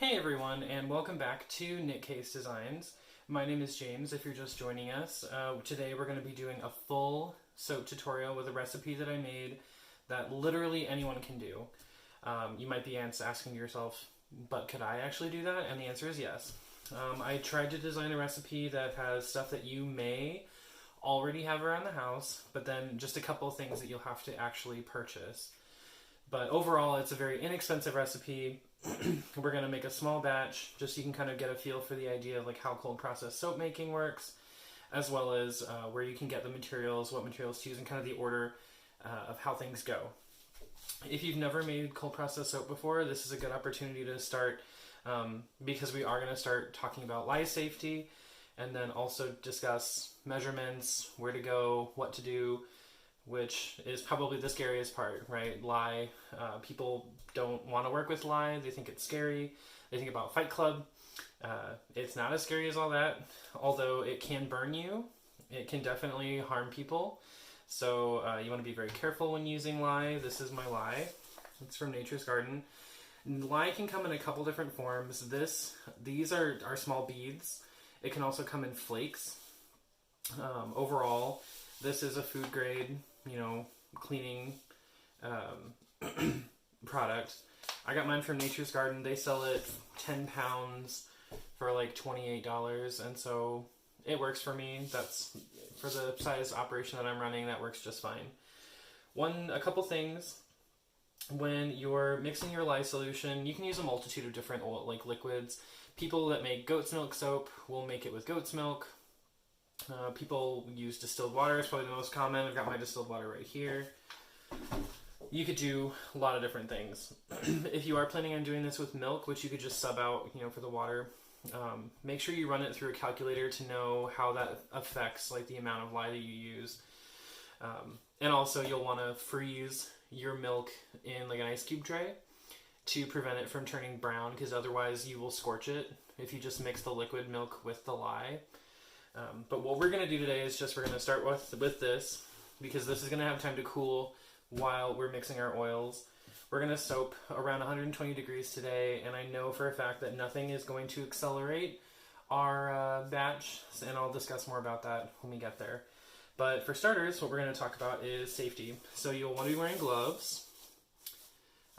Hey everyone, and welcome back to Knit Case Designs. My name is James if you're just joining us. Today we're going to be doing a full soap tutorial with a recipe that I made that literally anyone can do. You might be asking yourself, but could I actually do that? And the answer is yes. I tried to design a recipe that has stuff that you may already have around the house, but then just a couple of things that you'll have to actually purchase. But overall, it's a very inexpensive recipe. We're going to make a small batch just so you can kind of get a feel for the idea of like how cold process soap making works, as well as where you can get the materials, what materials to use, and kind of the order of how things go. If you've never made cold process soap before, this is a good opportunity to start because we are going to start talking about lye safety and then also discuss measurements, where to go, what to do, which is probably the scariest part, right? Lye. People don't want to work with lye. They think it's scary. They think about Fight Club. It's not as scary as all that, although it can burn you. It can definitely harm people. So you want to be very careful when using lye. This is my lye. It's from Nature's Garden. Lye can come in a couple different forms. These are small beads. It can also come in flakes. Overall, this is a food grade, cleaning product. I got mine from Nature's Garden. They sell it 10 pounds for like $28, and so it works for me. That's for the size operation that I'm running. That works just fine. A couple things. When you're mixing your lye solution, you can use a multitude of different liquids. People that make goat's milk soap will make it with goat's milk. People use distilled water. It's probably the most common. I've got my distilled water right here. You could do a lot of different things. If you are planning on doing this with milk, which you could just sub out, for the water, make sure you run it through a calculator to know how that affects the amount of lye that you use. And also you'll want to freeze your milk in an ice cube tray to prevent it from turning brown, because otherwise you will scorch it if you just mix the liquid milk with the lye. But what we're going to do today is we're going to start with this, because this is going to have time to cool while we're mixing our oils. We're going to soap around 120 degrees today, and I know for a fact that nothing is going to accelerate our batch, and I'll discuss more about that when we get there. But for starters, what we're going to talk about is safety. So you'll want to be wearing gloves.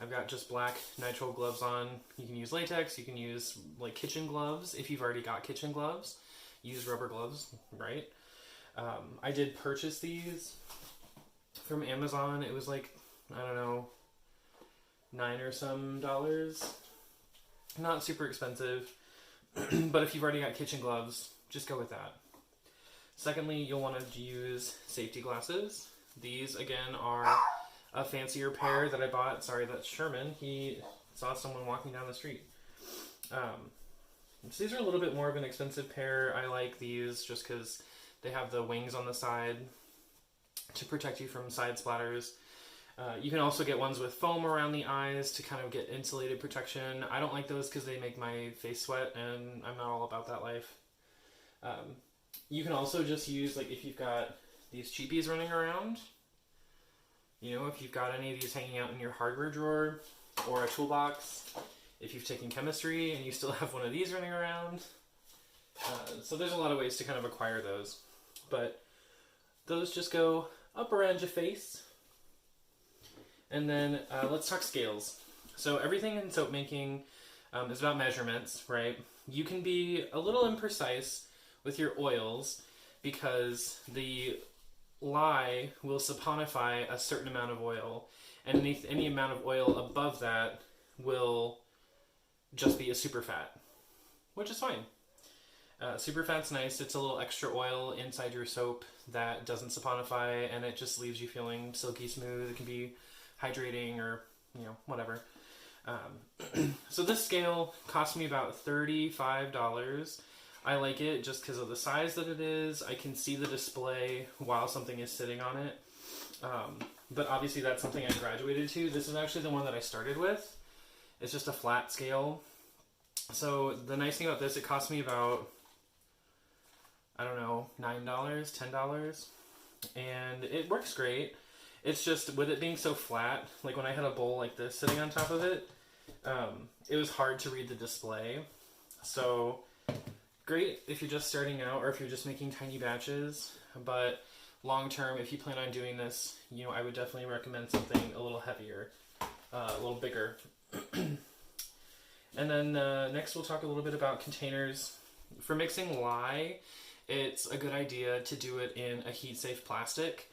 I've got just black nitrile gloves on. You can use latex, you can use kitchen gloves if you've already got kitchen gloves. Use rubber gloves, right? I did purchase these from Amazon. It was $9 or some dollars. Not super expensive, but if you've already got kitchen gloves, just go with that. Secondly, you'll want to use safety glasses. These, again, are a fancier pair that I bought. Sorry, that's Sherman. He saw someone walking down the street. So these are a little bit more of an expensive pair. I like these just because they have the wings on the side to protect you from side splatters. You can also get ones with foam around the eyes to kind of get insulated protection. I don't like those because they make my face sweat, and I'm not all about that life. You can also just use, if you've got these cheapies running around, if you've got any of these hanging out in your hardware drawer or a toolbox, if you've taken chemistry and you still have one of these running around. So there's a lot of ways to kind of acquire those. But those just go up around your face. And then let's talk scales. So everything in soap making is about measurements, right? You can be a little imprecise with your oils because the lye will saponify a certain amount of oil, and any amount of oil above that will just be a super fat, which is fine. Super fat's nice. It's a little extra oil inside your soap that doesn't saponify, and it just leaves you feeling silky smooth. It can be hydrating or whatever. So this scale cost me about $35. I like it just because of the size that it is. I can see the display while something is sitting on it. But obviously that's something I graduated to. This is actually the one that I started with. It's just a flat scale. So the nice thing about this, it cost me about, $9, $10. And it works great. It's just, with it being so flat, when I had a bowl like this sitting on top of it, it was hard to read the display. So great if you're just starting out or if you're just making tiny batches, but long term, if you plan on doing this, you know, I would definitely recommend something a little heavier, a little bigger. And then next we'll talk a little bit about containers. For mixing lye, it's a good idea to do it in a heat-safe plastic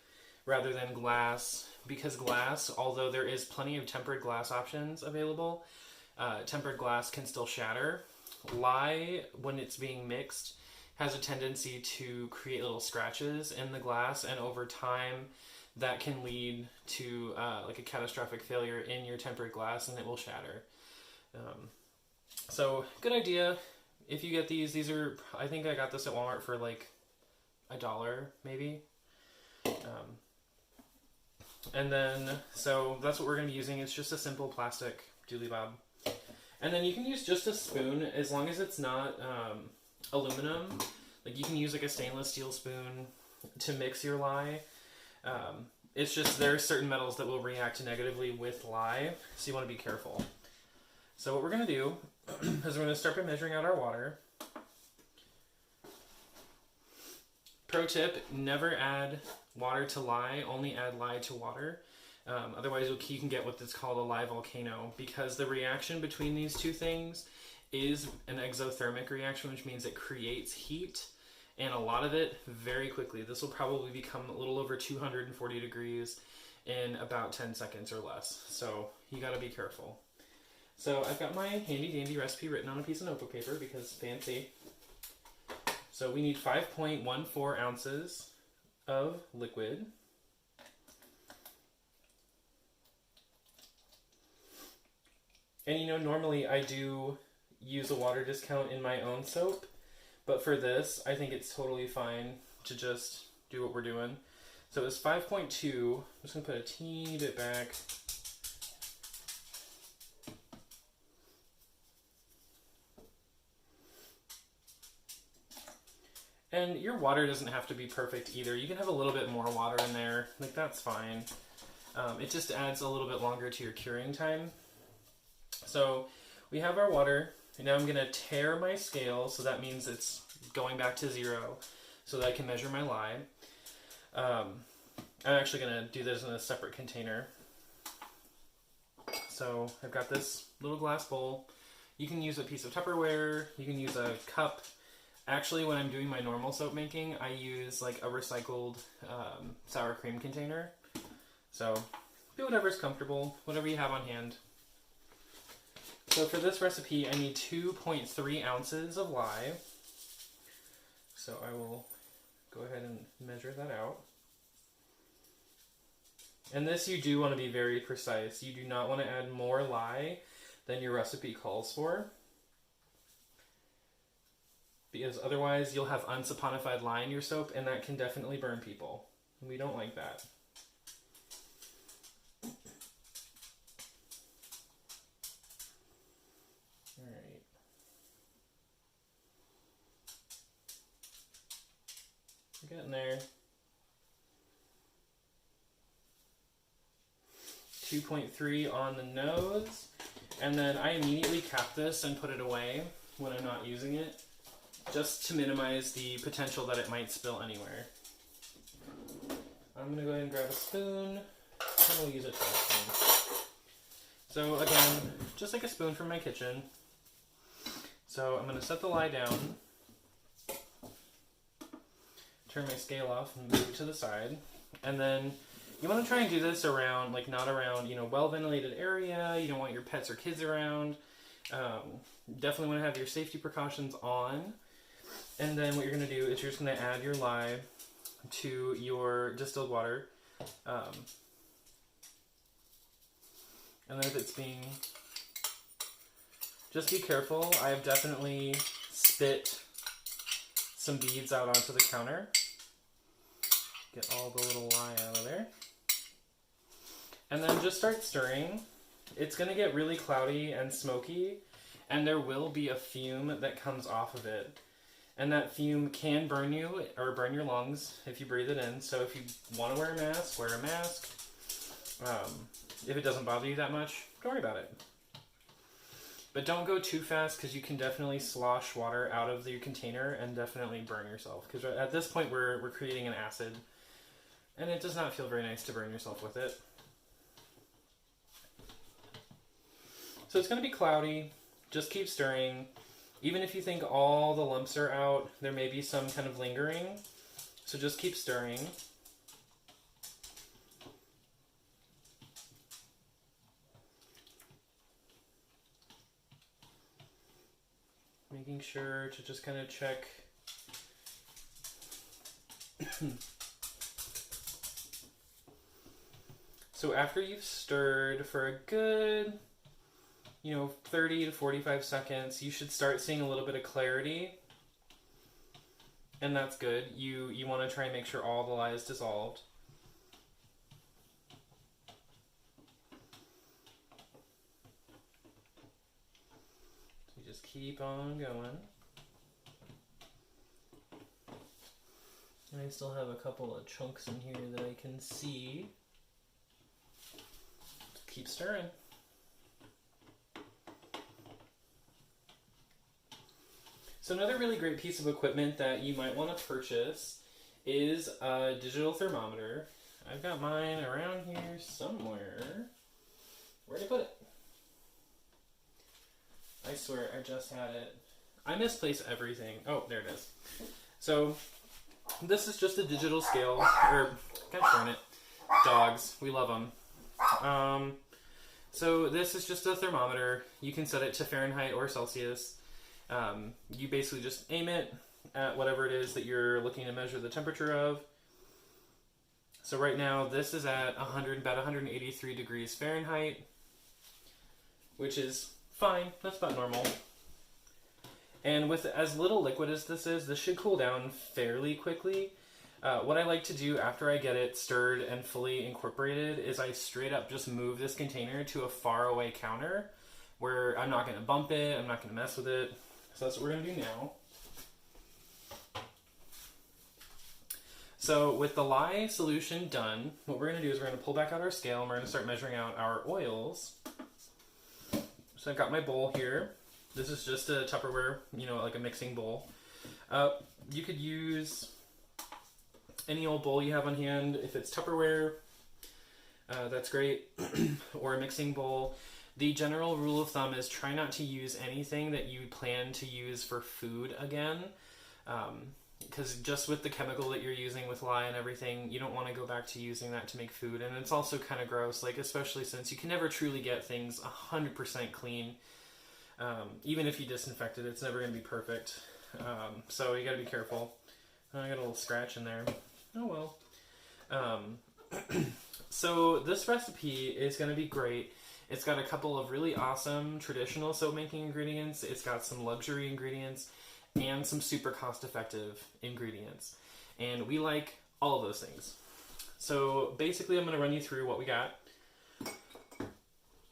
rather than glass, because glass, although there is plenty of tempered glass options available, tempered glass can still shatter. Lye, when it's being mixed, has a tendency to create little scratches in the glass, and over time that can lead to like a catastrophic failure in your tempered glass, and it will shatter. So good idea if you get these are, I think I got this at Walmart for like $1 maybe. And then, so that's what we're going to be using. It's just a simple plastic dooley bob. And then you can use just a spoon as long as it's not aluminum. Like you can use like a stainless steel spoon to mix your lye. It's just there are certain metals that will react negatively with lye, so you want to be careful. So what we're going to do is we're going to start by measuring out our water. Pro tip, never add water to lye, only add lye to water. Otherwise you can get what's called a lye volcano, because the reaction between these two things is an exothermic reaction, which means it creates heat, and a lot of it very quickly. This will probably become a little over 240 degrees in about 10 seconds or less. So you got to be careful. So I've got my handy dandy recipe written on a piece of notebook paper because fancy. So we need 5.14 ounces of liquid. And you know, normally I do use a water discount in my own soap, but for this, I think it's totally fine to just do what we're doing. So it's 5.2. I'm just going to put a teeny bit back. And your water doesn't have to be perfect either. You can have a little bit more water in there. Like, that's fine. It just adds a little bit longer to your curing time. So we have our water. And now I'm going to tare my scale, so that means it's going back to 0 so that I can measure my lye. I'm actually going to do this in a separate container. So I've got this little glass bowl. You can use a piece of Tupperware. You can use a cup. Actually, when I'm doing my normal soap making, I use like a recycled sour cream container. So do whatever's comfortable, whatever you have on hand. So for this recipe, I need 2.3 ounces of lye. So I will go ahead and measure that out. And this you do want to be very precise. You do not want to add more lye than your recipe calls for, because otherwise you'll have unsaponified lye in your soap, and that can definitely burn people. We don't like that. Alright. We're getting there. 2.3 on the nose, and then I immediately cap this and put it away when I'm not using it, just to minimize the potential that it might spill anywhere. I'm going to go ahead and grab a spoon, and we'll use a tablespoon. So again, just like a spoon from my kitchen. So I'm going to set the lye down, turn my scale off and move it to the side, and then you want to try and do this around, like not around, you know, well-ventilated area. You don't want your pets or kids around. Definitely want to have your safety precautions on. And then what you're going to do is you're just going to add your lye to your distilled water. And then if it's being, just be careful. I've definitely spit some beads out onto the counter. Get all the little lye out of there. And then just start stirring. It's going to get really cloudy and smoky, and there will be a fume that comes off of it. And that fume can burn you or burn your lungs if you breathe it in. So if you want to wear a mask, wear a mask. If it doesn't bother you that much, don't worry about it. But don't go too fast because you can definitely slosh water out of your container and definitely burn yourself. Because at this point we're creating an acid, and it does not feel very nice to burn yourself with it. So it's going to be cloudy. Just keep stirring. Even if you think all the lumps are out, there may be some kind of lingering. So just keep stirring. Making sure to just kind of check. So after you've stirred for a good, 30 to 45 seconds, you should start seeing a little bit of clarity. And that's good. You want to try and make sure all the lye is dissolved. So you just keep on going. And I still have a couple of chunks in here that I can see. Just keep stirring. So another really great piece of equipment that you might want to purchase is a digital thermometer. I've got mine around here somewhere. Where'd I put it? I swear I just had it. I misplace everything. Oh, there it is. So this is just a digital scale, or gosh darn it, dogs. We love them. So this is just a thermometer. You can set it to Fahrenheit or Celsius. You basically just aim it at whatever it is that you're looking to measure the temperature of. So right now this is at about 183 degrees Fahrenheit, which is fine. That's about normal. And with as little liquid as this should cool down fairly quickly. What I like to do after I get it stirred and fully incorporated is I straight up just move this container to a far away counter where I'm not going to bump it, I'm not going to mess with it. So that's what we're going to do now. So with the lye solution done, what we're going to do is we're going to pull back out our scale and we're going to start measuring out our oils. So I've got my bowl here. This is just a Tupperware, like a mixing bowl. You could use any old bowl you have on hand. If it's Tupperware, that's great. Or a mixing bowl. The general rule of thumb is try not to use anything that you plan to use for food again. Because just with the chemical that you're using with lye and everything, you don't want to go back to using that to make food. And it's also kind of gross, especially since you can never truly get things 100% clean. Even if you disinfect it, it's never going to be perfect. So you got to be careful. I got a little scratch in there. Oh well. So this recipe is going to be great. It's got a couple of really awesome traditional soap making ingredients. It's got some luxury ingredients and some super cost-effective ingredients. And we like all of those things. So basically I'm going to run you through what we got.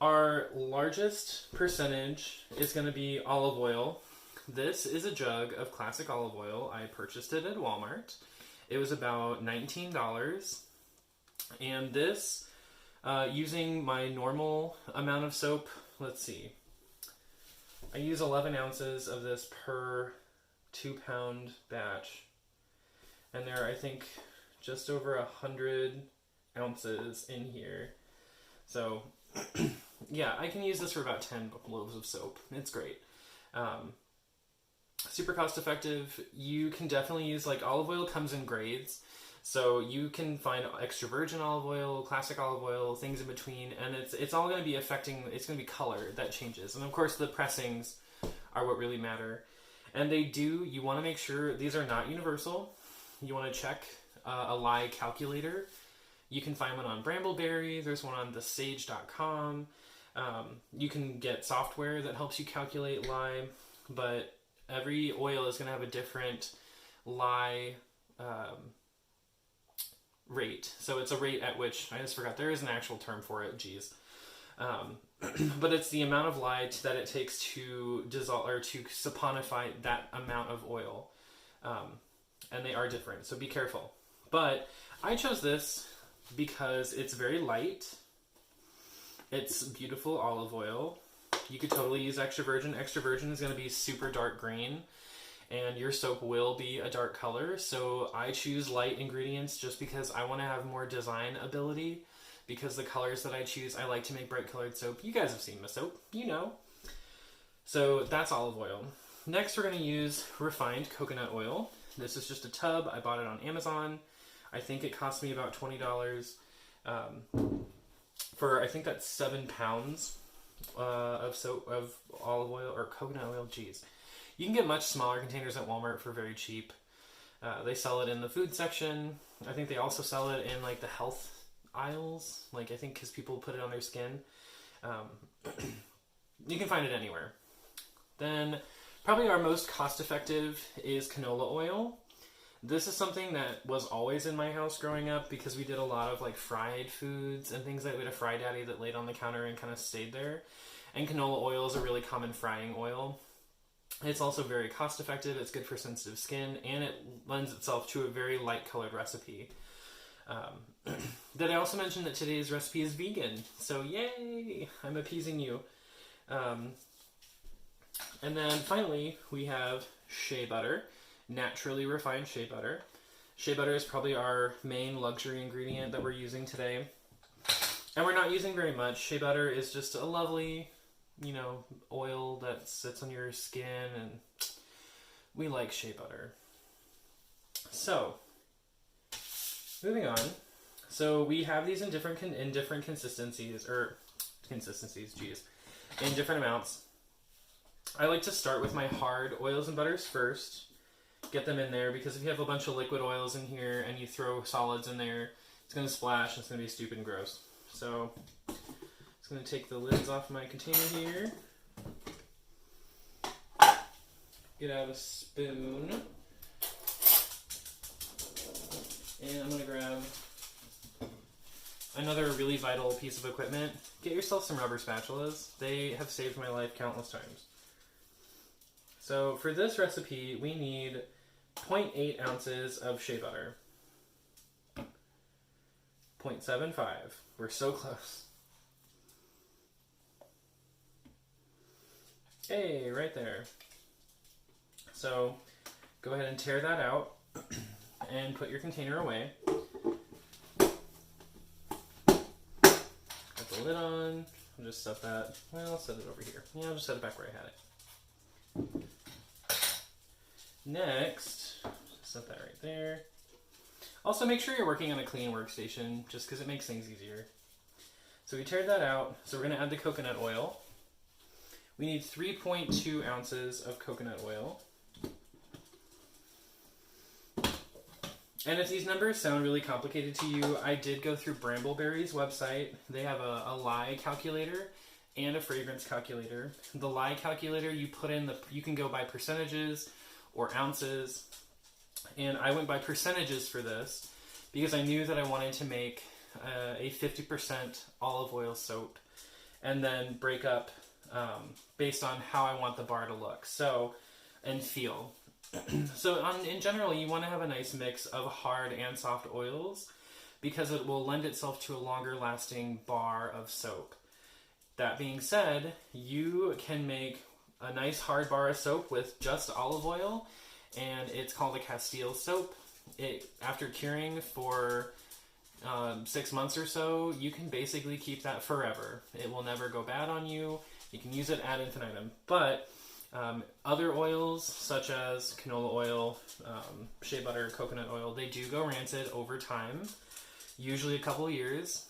Our largest percentage is going to be olive oil. This is a jug of classic olive oil. I purchased it at Walmart. It was about $19. And this, using my normal amount of soap, let's see. I use 11 ounces of this per 2-pound batch. And there are, I think, just over 100 ounces in here. So, yeah, I can use this for about 10 loaves of soap. It's great. Super cost effective. You can definitely use, olive oil comes in grades. So you can find extra virgin olive oil, classic olive oil, things in between, and it's all going to be it's going to be color that changes. And of course the pressings are what really matter. And you want to make sure these are not universal. You want to check a lye calculator. You can find one on Brambleberry. There's one on thesage.com. You can get software that helps you calculate lye, but every oil is going to have a different lye rate. So it's a rate at which, I just forgot, there is an actual term for it, geez. But it's the amount of lye that it takes to dissolve or to saponify that amount of oil. And they are different, so be careful. But I chose this because it's very light. It's beautiful olive oil. you could totally use extra virgin. Extra virgin is going to be super dark green, and your soap will be a dark color. So I choose light ingredients just because I want to have more design ability, because the colors that I choose, I like to make bright colored soap. You guys have seen my soap, you know. So that's olive oil. Next, we're going to use refined coconut oil. This is just a tub. I bought it on Amazon. I think it cost me about $20 for, I think that's 7 pounds of olive oil or coconut oil. Geez, you can get much smaller containers at Walmart for very cheap. They sell it in the food section. I think they also sell it in like the health aisles, like I think because people put it on their skin. You can find it anywhere. Then probably our most cost effective is canola oil. This is something that was always in my house growing up because we did a lot of like fried foods and things like we had a fry daddy that laid on the counter and kind of stayed there. And canola oil is a really common frying oil. It's also very cost effective, it's good for sensitive skin, and it lends itself to a very light colored recipe. Did I also mention that today's recipe is vegan? So yay! I'm appeasing you. And then finally, we have shea butter, naturally refined shea butter. Shea butter is probably our main luxury ingredient that we're using today. And we're not using very much. Shea butter is just a lovely, you know, oil that sits on your skin, and we like shea butter. So, moving on. So we have these in different consistencies, in different amounts. I like to start with my hard oils and butters first. Get them in there, because if you have a bunch of liquid oils in here and you throw solids in there, it's going to splash and it's going to be stupid and gross. So, just going to take the lids off my container here. Get out a spoon. And I'm going to grab another really vital piece of equipment. Get yourself some rubber spatulas. They have saved my life countless times. So for this recipe, we need 0.8 ounces of shea butter. 0.75. We're so close. Hey, right there. So go ahead and tear that out and put your container away. Put the lid on. I'll just set that, well, I'll set it over here. Yeah, I'll just set it back where I had it. Next, set that right there. Also, make sure you're working on a clean workstation, just because it makes things easier. So we teared that out. So we're going to add the coconut oil. We need 3.2 ounces of coconut oil. And if these numbers sound really complicated to you, I did go through Brambleberry's website. They have a lye calculator and a fragrance calculator. The lye calculator, you put in you can go by percentages or ounces, and I went by percentages for this because I knew that I wanted to make a 50% olive oil soap and then break up based on how I want the bar to look and feel. So in general, you want to have a nice mix of hard and soft oils because it will lend itself to a longer lasting bar of soap. That being said, you can make a nice hard bar of soap with just olive oil, and it's called a Castile soap. After curing for 6 months or so, you can basically keep that forever. It will never go bad on you. You can use it ad infinitum. But other oils, such as canola oil, shea butter, coconut oil, they do go rancid over time, usually a couple of years.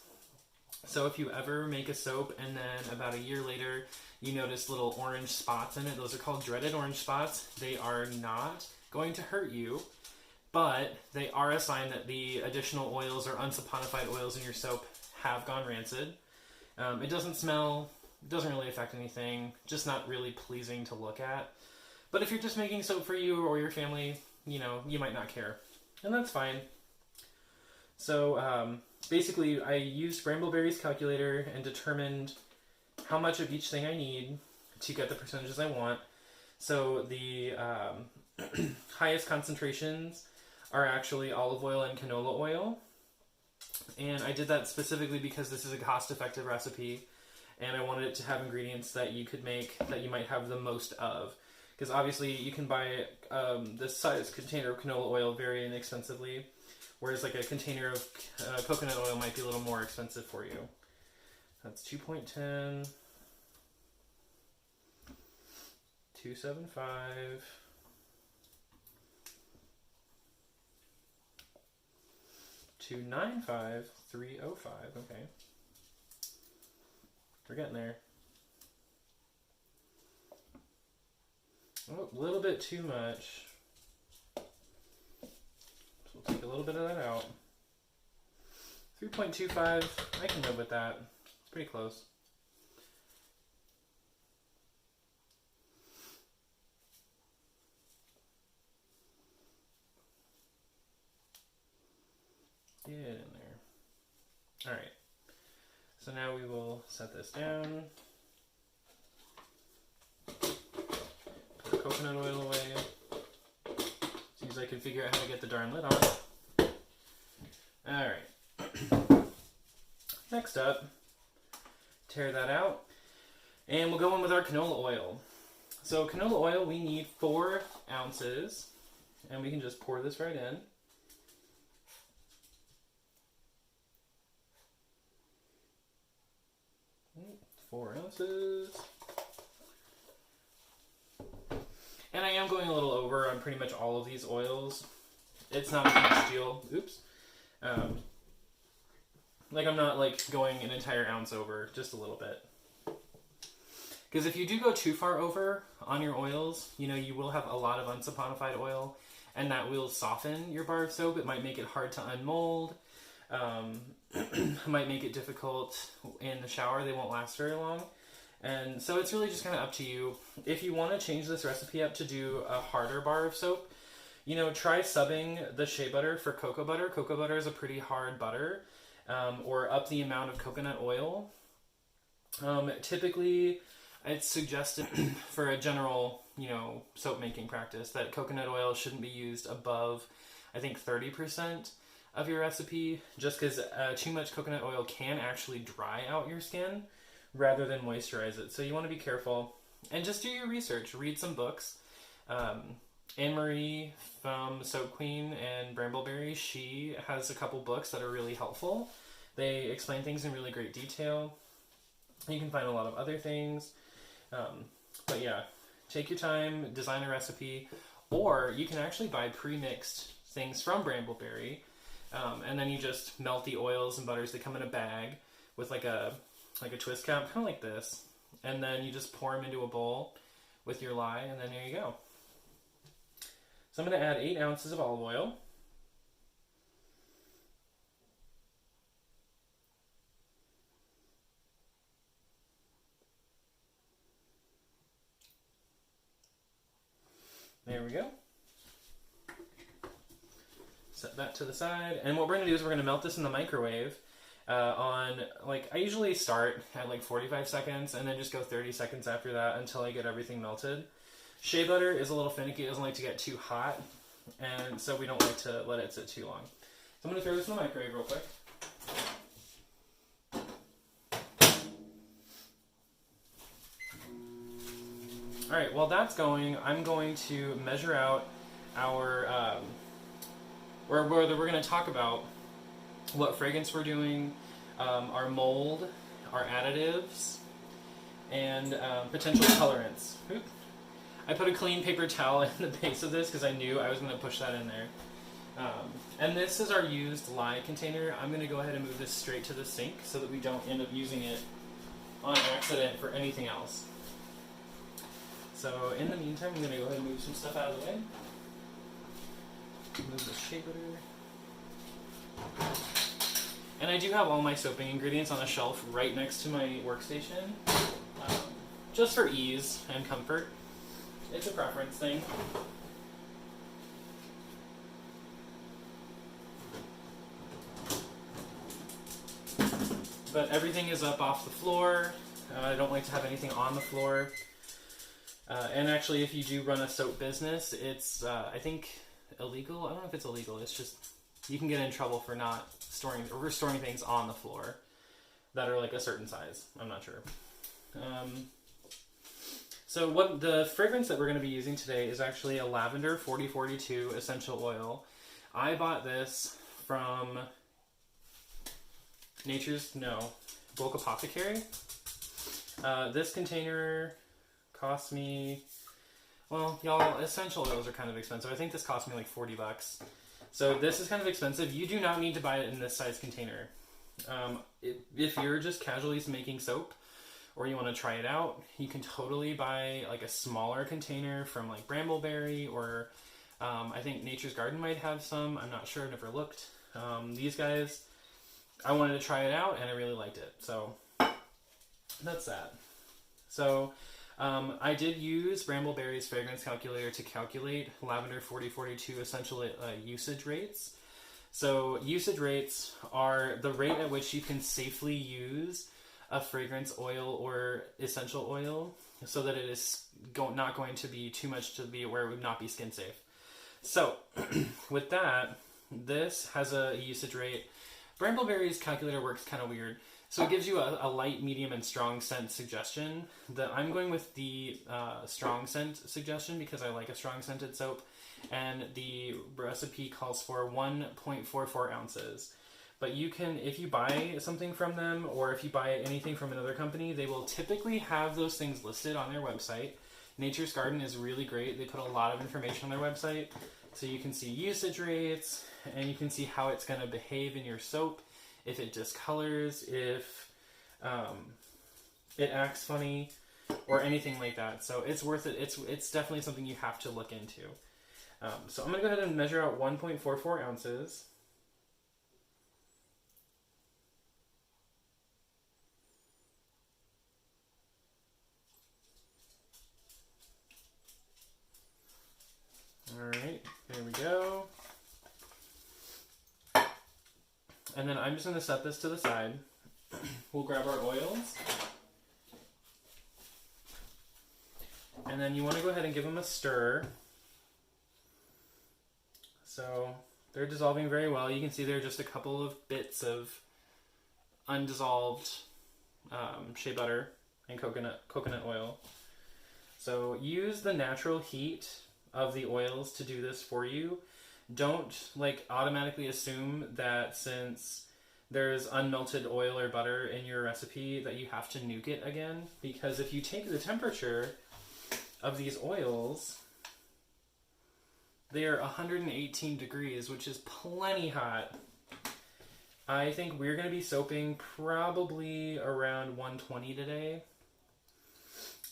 So if you ever make a soap and then about a year later you notice little orange spots in it, those are called dreaded orange spots. They are not going to hurt you, but they are a sign that the additional oils or unsaponified oils in your soap have gone rancid. It doesn't smell, it doesn't really affect anything, just not really pleasing to look at. But if you're just making soap for you or your family, you know, you might not care, and that's fine. So basically, I used Brambleberry's calculator and determined how much of each thing I need to get the percentages I want. So the highest concentrations are actually olive oil and canola oil. And I did that specifically because this is a cost-effective recipe. and I wanted it to have ingredients that you could make that you might have the most of. Because obviously you can buy this size container of canola oil very inexpensively, whereas like a container of coconut oil might be a little more expensive for you. That's 2.10, 275, 295, 305. Okay, we're getting there. Oh, a little bit too much. So we'll take a little bit of that out. 3.25, I can live with that. It's pretty close. Get in there. Alright. So now we will set this down. Coconut oil away. Seems like I can figure out how to get the darn lid on. Alright. Next up, tear that out. And we'll go in with our canola oil. So canola oil, we need 4 ounces. And we can just pour this right in. 4 ounces. And I am going a little over on pretty much all of these oils. It's not a huge deal. Oops. Like I'm not like going an entire ounce over, just a little bit. Because if you do go too far over on your oils, you know, you will have a lot of unsaponified oil, and that will soften your bar of soap. It might make it hard to unmold. Might make it difficult in the shower. They won't last very long. And so it's really just kind of up to you. If you want to change this recipe up to do a harder bar of soap, you know, try subbing the shea butter for cocoa butter. Cocoa butter is a pretty hard butter. Or up the amount of coconut oil. Typically, it's suggested for a general, you know, soap making practice that coconut oil shouldn't be used above, I think, 30% of your recipe, just because too much coconut oil can actually dry out your skin rather than moisturize it. So you want to be careful and just do your research. Read some books. Anne-Marie from Soap Queen and Brambleberry, she has a couple books that are really helpful. They explain things in really great detail. You can find a lot of other things. But yeah, take your time, design a recipe, or you can actually buy pre-mixed things from Brambleberry, and then you just melt the oils and butters. They come in a bag with like a twist cap, kind of like this, and then you just pour them into a bowl with your lye, and then there you go. So I'm going to add 8 ounces of olive oil. There we go. Set that to the side. And what we're going to do is we're going to melt this in the microwave on, like, I usually start at like 45 seconds and then just go 30 seconds after that until I get everything melted. Shea butter is a little finicky. It doesn't like to get too hot, and so we don't like to let it sit too long. So I'm going to throw this in the microwave real quick. Alright, while that's going, I'm going to measure out our, we're going to talk about what fragrance we're doing, our mold, our additives, and potential colorants. Oop. I put a clean paper towel in the base of this because I knew I was going to push that in there. And this is our used lye container. I'm going to go ahead and move this straight to the sink so that we don't end up using it on accident for anything else. So in the meantime, I'm going to go ahead and move some stuff out of the way. Move the shea butter. And I do have all my soaping ingredients on a shelf right next to my workstation, just for ease and comfort. It's a preference thing. But everything is up off the floor. I don't like to have anything on the floor. And actually, if you do run a soap business, it's, I think, illegal. I don't know if it's illegal. It's just, you can get in trouble for not storing things on the floor that are like a certain size. I'm not sure. So what the fragrance that we're going to be using today is actually a Lavender 4042 essential oil. I bought this from Bulk Apothecary. This container cost me, well, y'all, essential oils are kind of expensive. I think this cost me like 40 bucks. So this is kind of expensive. You do not need to buy it in this size container. If you're just casually making soap or you want to try it out, you can totally buy like a smaller container from like Brambleberry or I think Nature's Garden might have some. I'm not sure. I've never looked. These guys, I wanted to try it out and I really liked it. So that's that. So I did use Brambleberry's fragrance calculator to calculate Lavender 4042 essential usage rates. So usage rates are the rate at which you can safely use a fragrance oil or essential oil so that it is not going to be too much to be where it would not be skin safe. So with that, this has a usage rate. Brambleberry's calculator works kind of weird. So it gives you a light, medium, and strong scent suggestion. I'm going with the strong scent suggestion because I like a strong scented soap. And the recipe calls for 1.44 ounces. But you can, if you buy something from them or if you buy anything from another company, they will typically have those things listed on their website. Nature's Garden is really great. They put a lot of information on their website. So you can see usage rates and you can see how it's going to behave in your soap. If it discolors, if it acts funny, or anything like that. So it's worth it. It's definitely something you have to look into. So I'm going to go ahead and measure out 1.44 ounces. Alright, there we go. And then I'm just going to set this to the side. We'll grab our oils. And then you want to go ahead and give them a stir. So they're dissolving very well. You can see there are just a couple of bits of undissolved shea butter and coconut oil. So use the natural heat of the oils to do this for you. Don't automatically assume that since there's unmelted oil or butter in your recipe that you have to nuke it again, because if you take the temperature of these oils, they are 118 degrees, which is plenty hot. I think we're going to be soaping probably around 120 today.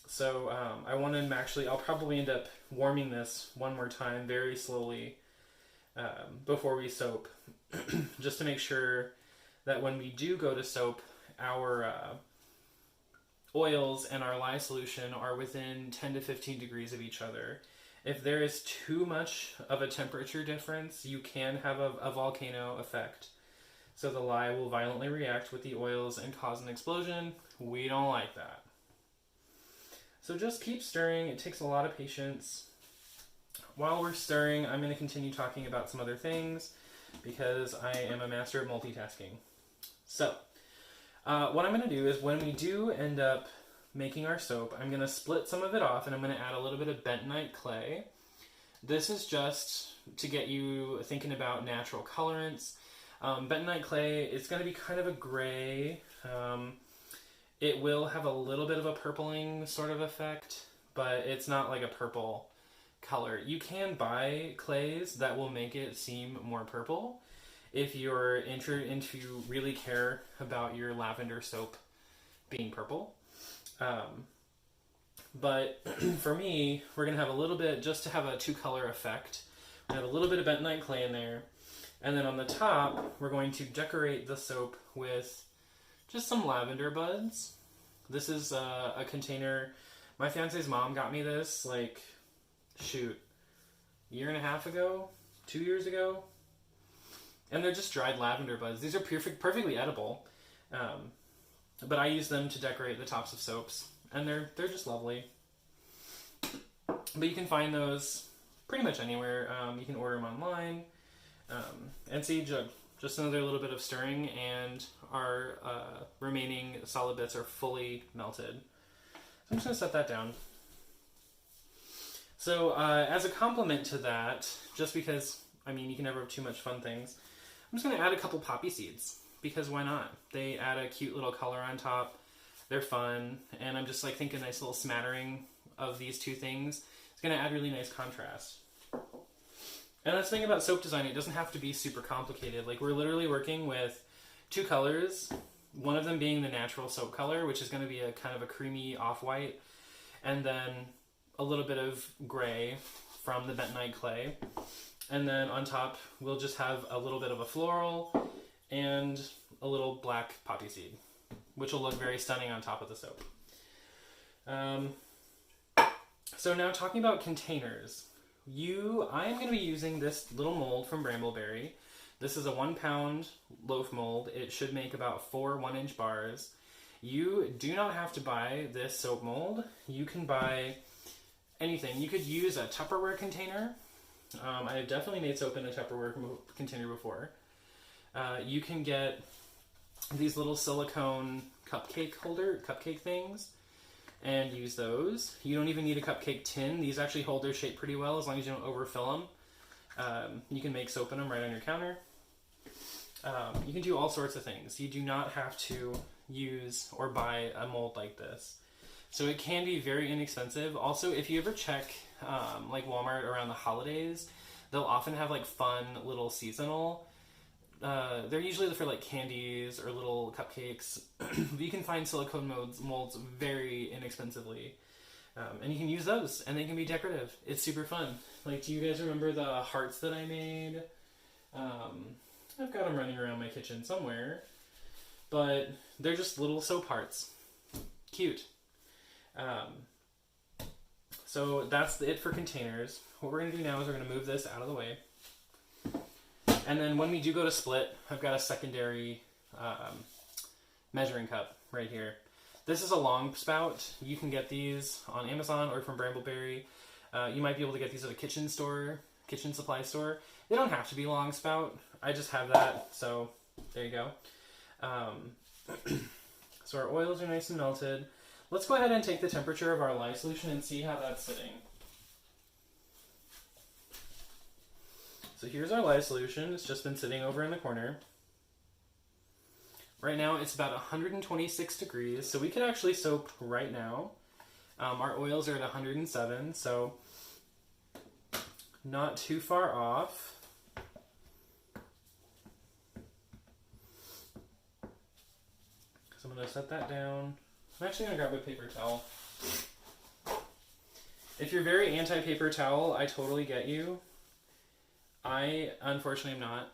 So I'll probably end up warming this one more time very slowly before we soap, just to make sure that when we do go to soap, our oils and our lye solution are within 10 to 15 degrees of each other. If there is too much of a temperature difference, you can have a volcano effect. So the lye will violently react with the oils and cause an explosion. We don't like that. So just keep stirring. It takes a lot of patience. While we're stirring, I'm going to continue talking about some other things because I am a master at multitasking. So what I'm going to do is when we do end up making our soap, I'm going to split some of it off and I'm going to add a little bit of Bentonite Clay. This is just to get you thinking about natural colorants. Bentonite Clay, it's going to be kind of a gray. It will have a little bit of a purpling sort of effect, but it's not like a purple color. You can buy clays that will make it seem more purple if you're into really care about your lavender soap being purple. But for me, we're going to have a little bit, just to have a two-color effect, we have a little bit of Bentonite Clay in there. And then on the top, we're going to decorate the soap with just some Lavender Buds. This is a container. My fiance's mom got me this, a year and a half ago, 2 years ago. And they're just dried lavender buds. These are perfectly edible. But I use them to decorate the tops of soaps. And they're just lovely. But you can find those pretty much anywhere. You can order them online. And see, just another little bit of stirring and our remaining solid bits are fully melted. I'm just going to set that down. So as a complement to that, just because, I mean, you can never have too much fun things, I'm just going to add a couple poppy seeds, because why not? They add a cute little color on top. They're fun, and I'm just like thinking a nice little smattering of these two things. It's going to add really nice contrast. And that's the thing about soap design, it doesn't have to be super complicated. Like, we're literally working with two colors, one of them being the natural soap color, which is going to be a kind of a creamy off-white, and then a little bit of gray from the Bentonite Clay. And then on top, we'll just have a little bit of a floral and a little black poppy seed, which will look very stunning on top of the soap. So now talking about containers, I am going to be using this little mold from Brambleberry. This is a 1 pound loaf mold. It should make about 4 1-inch bars. You do not have to buy this soap mold. You can buy anything. You could use a Tupperware container. I have definitely made soap in a Tupperware container before. You can get these little silicone cupcake things, and use those. You don't even need a cupcake tin. These actually hold their shape pretty well as long as you don't overfill them. You can make soap in them right on your counter. You can do all sorts of things. You do not have to use or buy a mold like this. So it can be very inexpensive. Also, if you ever check like Walmart around the holidays, they'll often have like fun little seasonal. They're usually for like candies or little cupcakes. You can find silicone molds very inexpensively. And you can use those, and they can be decorative. It's super fun. Like, do you guys remember the hearts that I made? I've got them running around my kitchen somewhere. But they're just little soap hearts. Cute. So that's it for containers. What we're going to do now is we're going to move this out of the way. And then when we do go to split, I've got a secondary measuring cup right here. This is a long spout. You can get these on Amazon or from Brambleberry. You might be able to get these at a kitchen supply store. They don't have to be long spout. I just have that, so there you go. So our oils are nice and melted. Let's go ahead and take the temperature of our lye solution and see how that's sitting. So here's our lye solution. It's just been sitting over in the corner. Right now it's about 126 degrees, so we could actually soap right now. Our oils are at 107, so not too far off. So I'm going to set that down. I'm actually going to grab a paper towel. If you're very anti-paper towel, I totally get you. I, unfortunately, am not.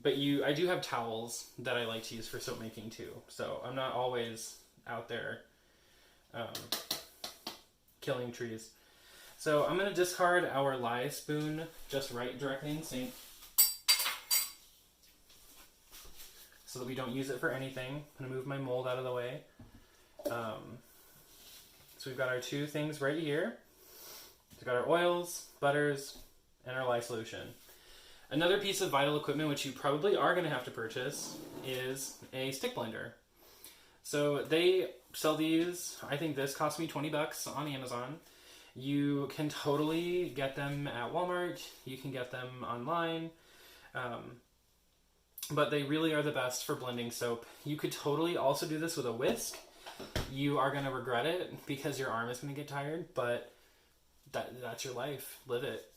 But I do have towels that I like to use for soap making too. So I'm not always out there killing trees. So I'm going to discard our lye spoon just directly in sink, so that we don't use it for anything. I'm going to move my mold out of the way. So we've got our two things right here. We've got our oils, butters, and our lye solution. Another piece of vital equipment which you probably are going to have to purchase is a stick blender. So they sell these. I think this cost me 20 bucks on Amazon. You can totally get them at Walmart. You can get them online. But they really are the best for blending soap. You could totally also do this with a whisk. You are going to regret it because your arm is going to get tired, but that's your life. Live it.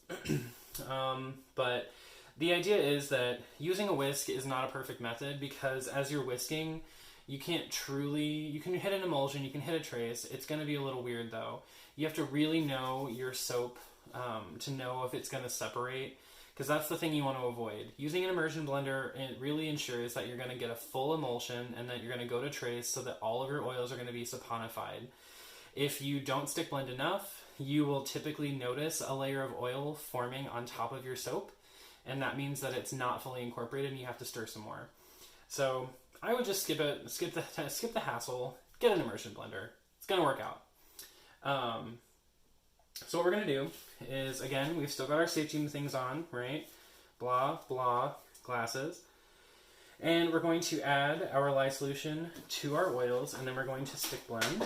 But the idea is that using a whisk is not a perfect method, because as you're whisking, you can hit an emulsion, you can hit a trace. It's going to be a little weird though. You have to really know your soap to know if it's going to separate, because that's the thing you want to avoid. Using an immersion blender, it really ensures that you're going to get a full emulsion and that you're going to go to trace so that all of your oils are going to be saponified. If you don't stick blend enough, you will typically notice a layer of oil forming on top of your soap, and that means that it's not fully incorporated and you have to stir some more. So I would just skip the hassle, get an immersion blender. It's going to work out. So what we're going to do is, again, we've still got our safety things on, right? Blah, blah, glasses. And we're going to add our lye solution to our oils, and then we're going to stick blend.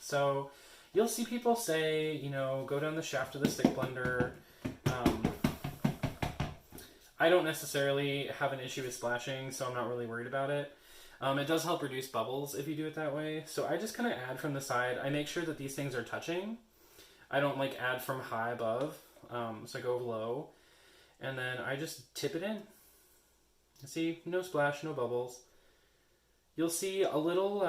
So you'll see people say, you know, go down the shaft of the stick blender. I don't necessarily have an issue with splashing, so I'm not really worried about it. It does help reduce bubbles if you do it that way. So I just kind of add from the side. I make sure that these things are touching. I don't like add from high above, so I go low. And then I just tip it in. See, no splash, no bubbles. You'll see a little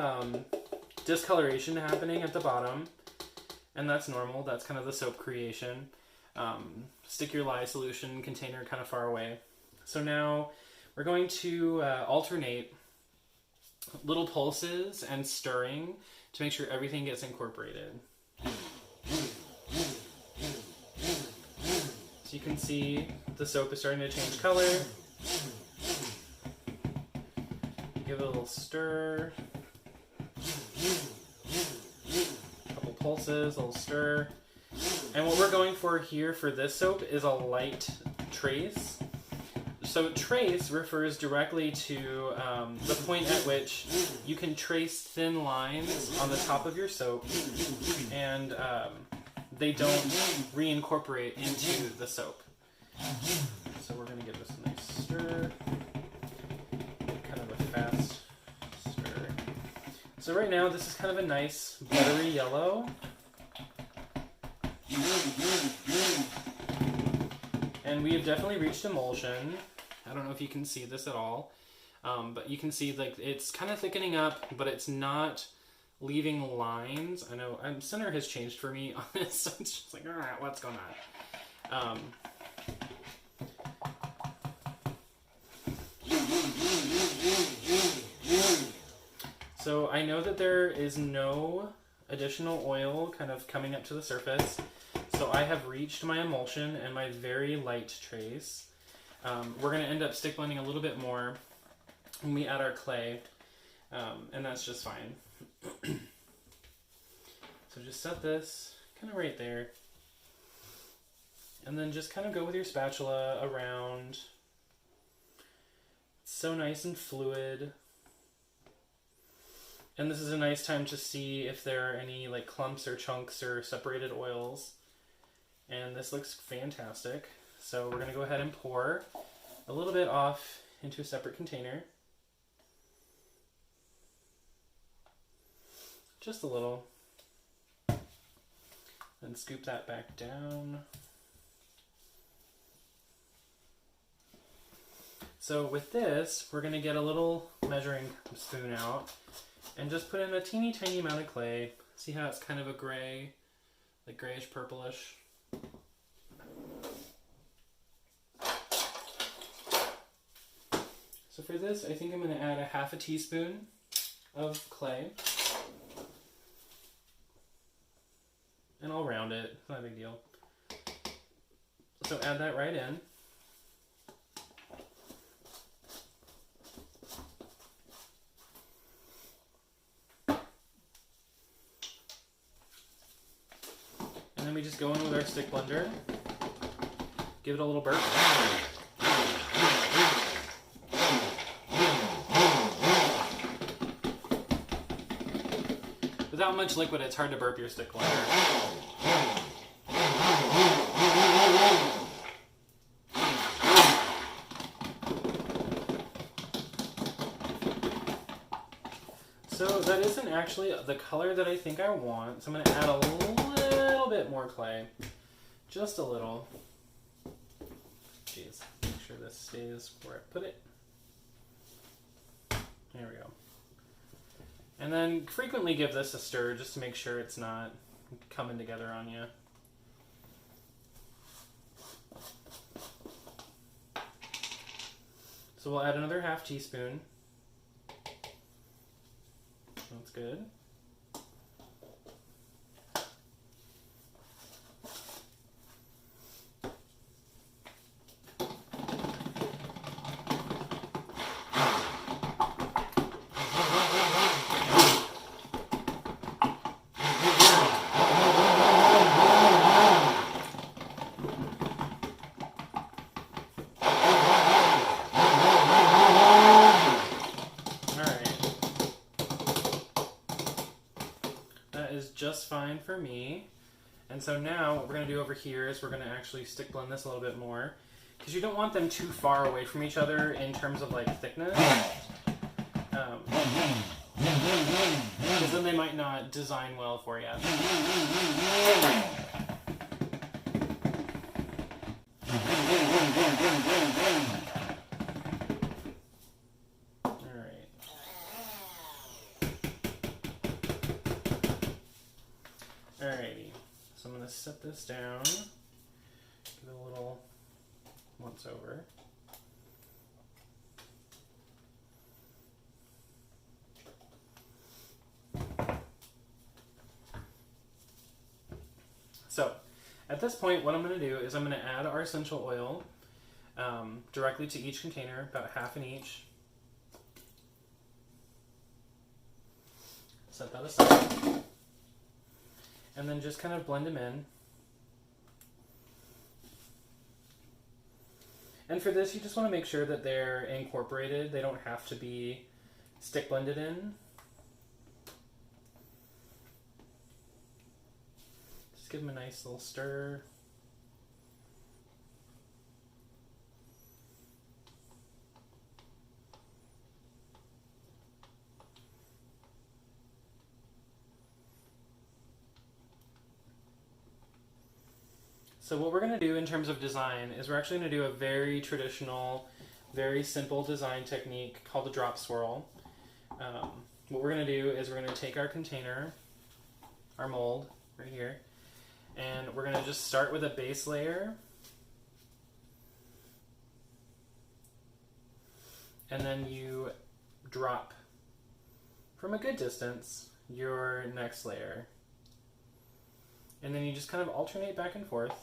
discoloration happening at the bottom, and that's normal. That's kind of the soap creation. Stick your lye solution container kind of far away. So now we're going to alternate little pulses and stirring to make sure everything gets incorporated. So you can see the soap is starting to change color. Give it a little stir. A couple pulses, a little stir. And what we're going for here for this soap is a light trace. So trace refers directly to the point at which you can trace thin lines on the top of your soap, and they don't reincorporate into the soap. So we're going to give this a nice stir, kind of a fast stir. So right now this is kind of a nice buttery yellow. And we have definitely reached emulsion. I don't know if you can see this at all, but you can see like it's kind of thickening up, but it's not leaving lines. I know center has changed for me on this, so it's just like, all right, what's going on? So I know that there is no additional oil kind of coming up to the surface. So I have reached my emulsion and my very light trace. We're going to end up stick blending a little bit more when we add our clay, and that's just fine. So just set this kind of right there, and then just kind of go with your spatula around. It's so nice and fluid. And this is a nice time to see if there are any like clumps or chunks or separated oils. And this looks fantastic. So we're going to go ahead and pour a little bit off into a separate container. Just a little. Then scoop that back down. So with this, we're going to get a little measuring spoon out and just put in a teeny tiny amount of clay. See how it's kind of a gray, like grayish purplish. So for this, I think I'm going to add a half a teaspoon of clay. And I'll round it, it's not a big deal. So add that right in. And then we just go in with our stick blender, give it a little burp. Without much liquid, it's hard to burp your stick blender. So that isn't actually the color that I think I want, so I'm going to add a little bit more clay. Just a little. Jeez, make sure this stays where I put it. There we go. And then frequently give this a stir just to make sure it's not coming together on you. So we'll add another half teaspoon. That's good. And so now what we're going to do over here is we're going to actually stick blend this a little bit more, because you don't want them too far away from each other in terms of like thickness, because then they might not design well for you. Alrighty, so I'm going to set this down, give it a little once over. So, at this point, what I'm going to do is I'm going to add our essential oil directly to each container, about half in each. Set that aside. And then just kind of blend them in. And for this, you just want to make sure that they're incorporated. They don't have to be stick blended in. Just give them a nice little stir. So what we're going to do in terms of design is we're actually going to do a very traditional, very simple design technique called the drop swirl. What we're going to do is we're going to take our container, our mold right here, and we're going to just start with a base layer, and then you drop from a good distance your next layer, and then you just kind of alternate back and forth.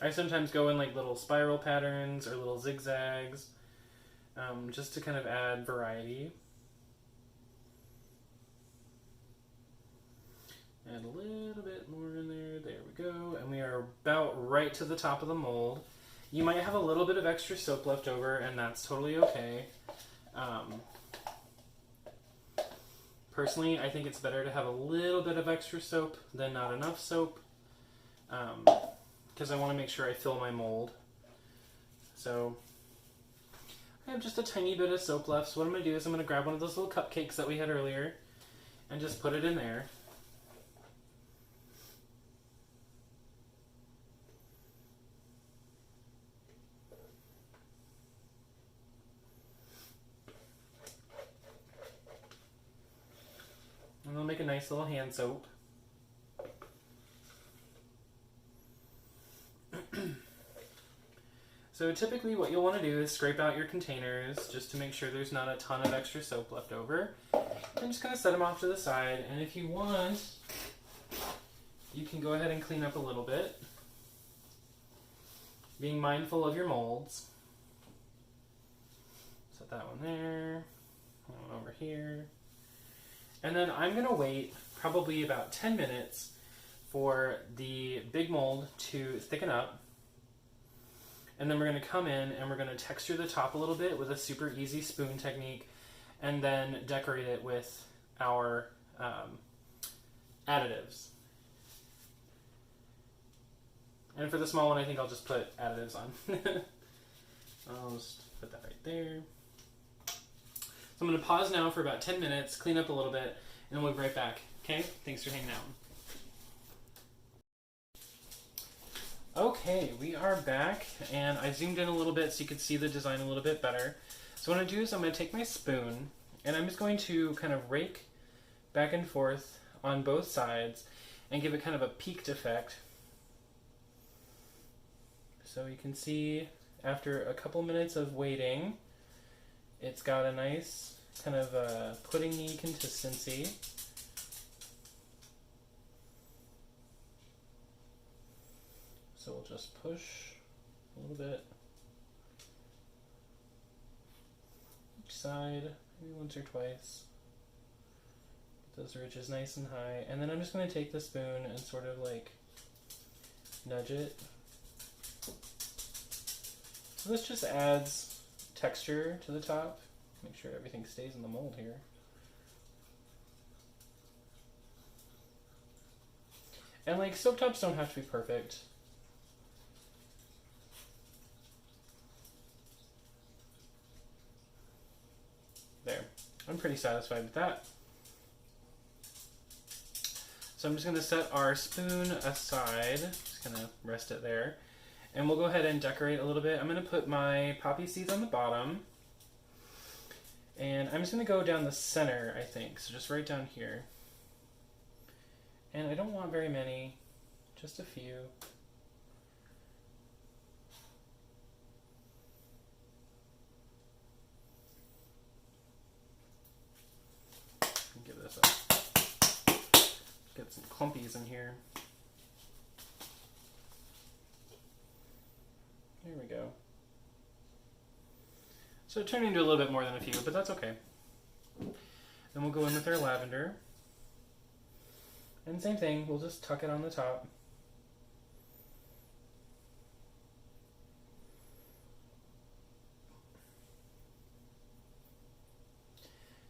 I sometimes go in like little spiral patterns or little zigzags, just to kind of add variety. Add a little bit more in there. There we go. And we are about right to the top of the mold. You might have a little bit of extra soap left over, and that's totally okay. Personally, I think it's better to have a little bit of extra soap than not enough soap, because I want to make sure I fill my mold. So I have just a tiny bit of soap left, so what I'm going to do is I'm going to grab one of those little cupcakes that we had earlier and just put it in there. And I'll make a nice little hand soap. So typically what you'll want to do is scrape out your containers just to make sure there's not a ton of extra soap left over. And just kind of set them off to the side. And if you want, you can go ahead and clean up a little bit, being mindful of your molds. Set that one there, that one over here. And then I'm going to wait probably about 10 minutes for the big mold to thicken up. And then we're going to come in and we're going to texture the top a little bit with a super easy spoon technique, and then decorate it with our additives. And for the small one, I think I'll just put additives on. I'll just put that right there. So I'm going to pause now for about 10 minutes, clean up a little bit, and then we'll be right back. Okay? Thanks for hanging out. Okay, we are back, and I zoomed in a little bit so you could see the design a little bit better. So what I'm going to do is I'm going to take my spoon, and I'm just going to kind of rake back and forth on both sides and give it kind of a peaked effect. So you can see after a couple minutes of waiting, it's got a nice kind of puddingy consistency. So we'll just push a little bit. side, maybe once or twice. Get those ridges nice and high. And then I'm just going to take the spoon and sort of like nudge it. So this just adds texture to the top. Make sure everything stays in the mold here. And like stovetops don't have to be perfect. There. I'm pretty satisfied with that. So I'm just going to set our spoon aside. Just going to rest it there. And we'll go ahead and decorate a little bit. I'm going to put my poppy seeds on the bottom. And I'm just going to go down the center, I think. So just right down here. And I don't want very many, just a few. Give this up. Get some clumpies in here. There we go. So it turned into a little bit more than a few, but that's okay. Then we'll go in with our lavender. And same thing, we'll just tuck it on the top.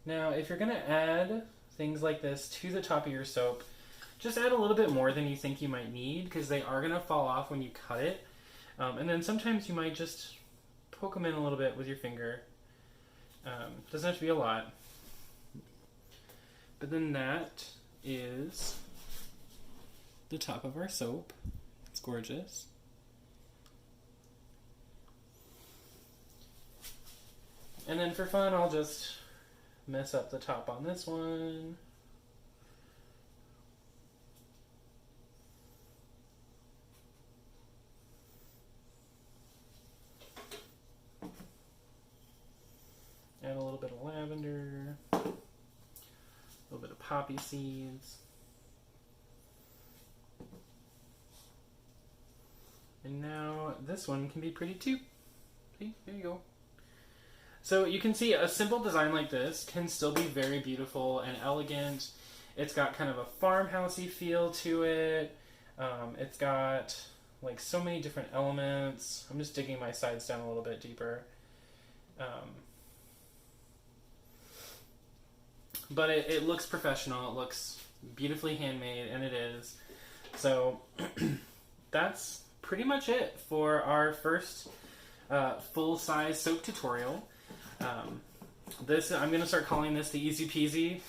Now, if you're going to add things like this to the top of your soap, just add a little bit more than you think you might need, because they are going to fall off when you cut it. And then sometimes you might just poke them in a little bit with your finger. Doesn't have to be a lot. But then that is the top of our soap. It's gorgeous. And then for fun, I'll just mess up the top on this one. Add a little bit of lavender, a little bit of poppy seeds. And now this one can be pretty too. See, there you go. So you can see a simple design like this can still be very beautiful and elegant. It's got kind of a farmhousey feel to it. It's got like so many different elements. I'm just digging my sides down a little bit deeper. But it looks professional, it looks beautifully handmade, and it is. So that's pretty much it for our first full-size soap tutorial. I'm going to start calling this the Easy-Peasy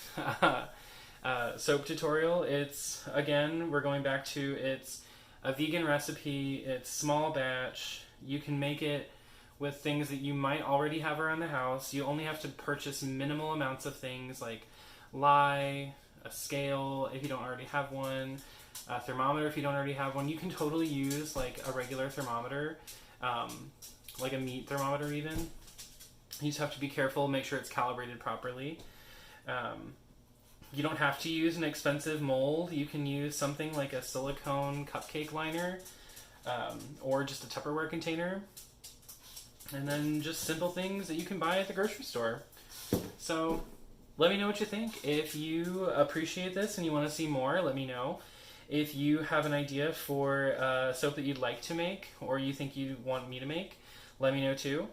soap tutorial. It's, again, we're going back to, it's a vegan recipe, it's small batch, you can make it with things that you might already have around the house. You only have to purchase minimal amounts of things like lye, a scale if you don't already have one, a thermometer if you don't already have one. You can totally use like a regular thermometer, like a meat thermometer even. You just have to be careful, make sure it's calibrated properly. You don't have to use an expensive mold. You can use something like a silicone cupcake liner, or just a Tupperware container. And then just simple things that you can buy at the grocery store. So let me know what you think. If you appreciate this and you want to see more, let me know. If you have an idea for soap that you'd like to make, or you think you want me to make, let me know too.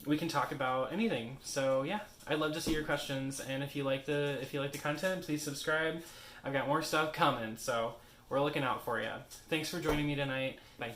We can talk about anything. So yeah, I'd love to see your questions. And if you like the content, please subscribe. I've got more stuff coming, so we're looking out for you. Thanks for joining me tonight. Bye.